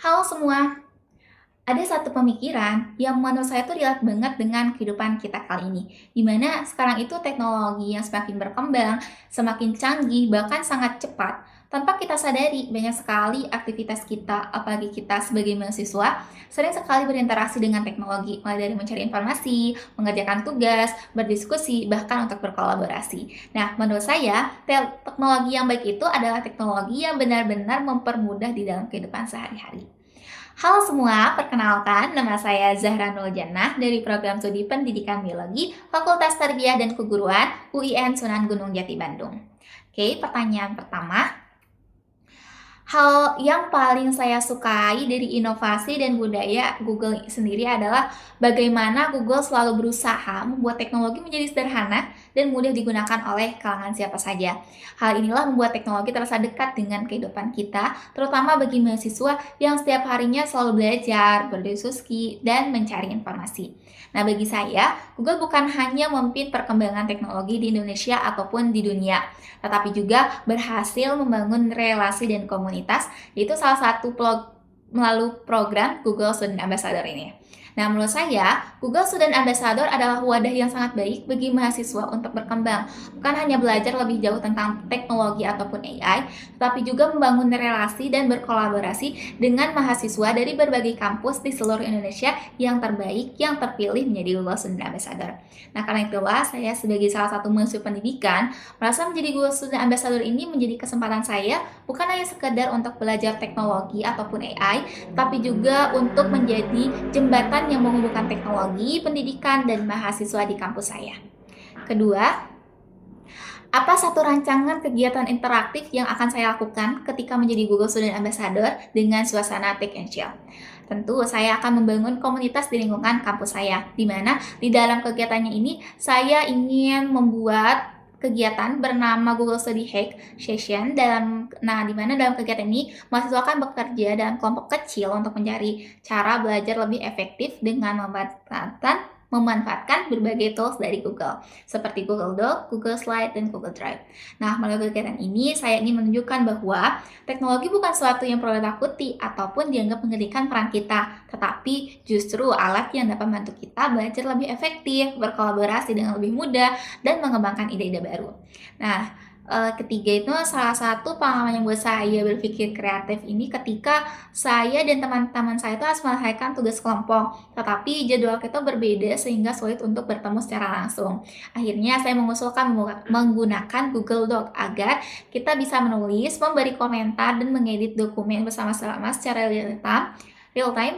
Halo semua, ada satu pemikiran yang menurut saya tuh relate banget dengan kehidupan kita kali ini. Dimana sekarang itu teknologi yang semakin berkembang, semakin canggih, bahkan sangat cepat. Tanpa kita sadari, banyak sekali aktivitas kita, apalagi kita sebagai mahasiswa, sering sekali berinteraksi dengan teknologi, mulai dari mencari informasi, mengerjakan tugas, berdiskusi, bahkan untuk berkolaborasi. Nah, menurut saya, teknologi yang baik itu adalah teknologi yang benar-benar mempermudah di dalam kehidupan sehari-hari. Halo semua, perkenalkan nama saya Zahra Nuljannah dari program studi Pendidikan Biologi Fakultas Tarbiyah dan Keguruan UIN Sunan Gunung Jati Bandung. Oke, pertanyaan pertama, hal yang paling saya sukai dari inovasi dan budaya Google sendiri adalah bagaimana Google selalu berusaha membuat teknologi menjadi sederhana dan mudah digunakan oleh kalangan siapa saja. Hal inilah membuat teknologi terasa dekat dengan kehidupan kita, terutama bagi mahasiswa yang setiap harinya selalu belajar, berdiskusi, dan mencari informasi. Nah, bagi saya, Google bukan hanya memimpin perkembangan teknologi di Indonesia ataupun di dunia, tetapi juga berhasil membangun relasi dan komunitas, yaitu salah satu melalui program Google Student Ambassador ini. Nah, menurut saya, Google Student Ambassador adalah wadah yang sangat baik bagi mahasiswa untuk berkembang. Bukan hanya belajar lebih jauh tentang teknologi ataupun AI, tetapi juga membangun relasi dan berkolaborasi dengan mahasiswa dari berbagai kampus di seluruh Indonesia yang terbaik yang terpilih menjadi Google Student Ambassador. Nah, karena itulah saya sebagai salah satu mahasiswa pendidikan, merasa menjadi Google Student Ambassador ini menjadi kesempatan saya bukan hanya sekedar untuk belajar teknologi ataupun AI, tapi juga untuk menjadi jembatan yang menghubungkan teknologi, pendidikan, dan mahasiswa di kampus saya. Kedua, apa satu rancangan kegiatan interaktif yang akan saya lakukan ketika menjadi Google Student Ambassador dengan suasana Take and Chill? Tentu, saya akan membangun komunitas di lingkungan kampus saya, di mana di dalam kegiatannya ini saya ingin membuat kegiatan bernama Google Study Hack Session di mana dalam kegiatan ini mahasiswa akan bekerja dalam kelompok kecil untuk mencari cara belajar lebih efektif dengan memanfaatkan berbagai tools dari Google, seperti Google Doc, Google Slide, dan Google Drive. Nah, melalui kegiatan ini, saya ingin menunjukkan bahwa teknologi bukan sesuatu yang perlu ditakuti ataupun dianggap menghentikan peran kita, tetapi justru alat yang dapat membantu kita belajar lebih efektif, berkolaborasi dengan lebih mudah, dan mengembangkan ide-ide baru. Nah, ketiga itu salah satu pengalaman yang buat saya berpikir kreatif ini ketika saya dan teman-teman saya itu harus menyelesaikan tugas kelompok, tetapi jadwal kita berbeda sehingga sulit untuk bertemu secara langsung. Akhirnya saya mengusulkan menggunakan Google Doc agar kita bisa menulis, memberi komentar, dan mengedit dokumen bersama-sama secara real time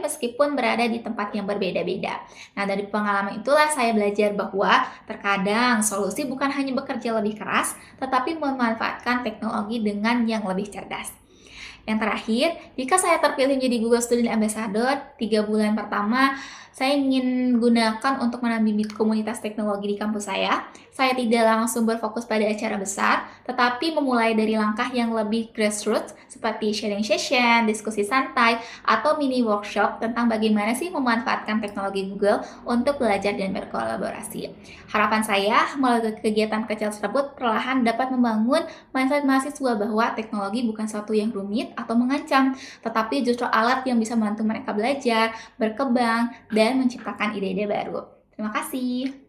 meskipun berada di tempat yang berbeda-beda. Nah, dari pengalaman itulah saya belajar bahwa terkadang solusi bukan hanya bekerja lebih keras, tetapi memanfaatkan teknologi dengan yang lebih cerdas. Yang terakhir, jika saya terpilih menjadi Google Student Ambassador, 3 bulan pertama saya ingin gunakan untuk menambah komunitas teknologi di kampus saya. Saya tidak langsung berfokus pada acara besar, tetapi memulai dari langkah yang lebih grassroots seperti sharing session, diskusi santai, atau mini workshop tentang bagaimana sih memanfaatkan teknologi Google untuk belajar dan berkolaborasi. Harapan saya melalui kegiatan kecil tersebut perlahan dapat membangun mindset mahasiswa bahwa teknologi bukan sesuatu yang rumit atau mengancam, tetapi justru alat yang bisa membantu mereka belajar, berkembang, dan menciptakan ide-ide baru. Terima kasih.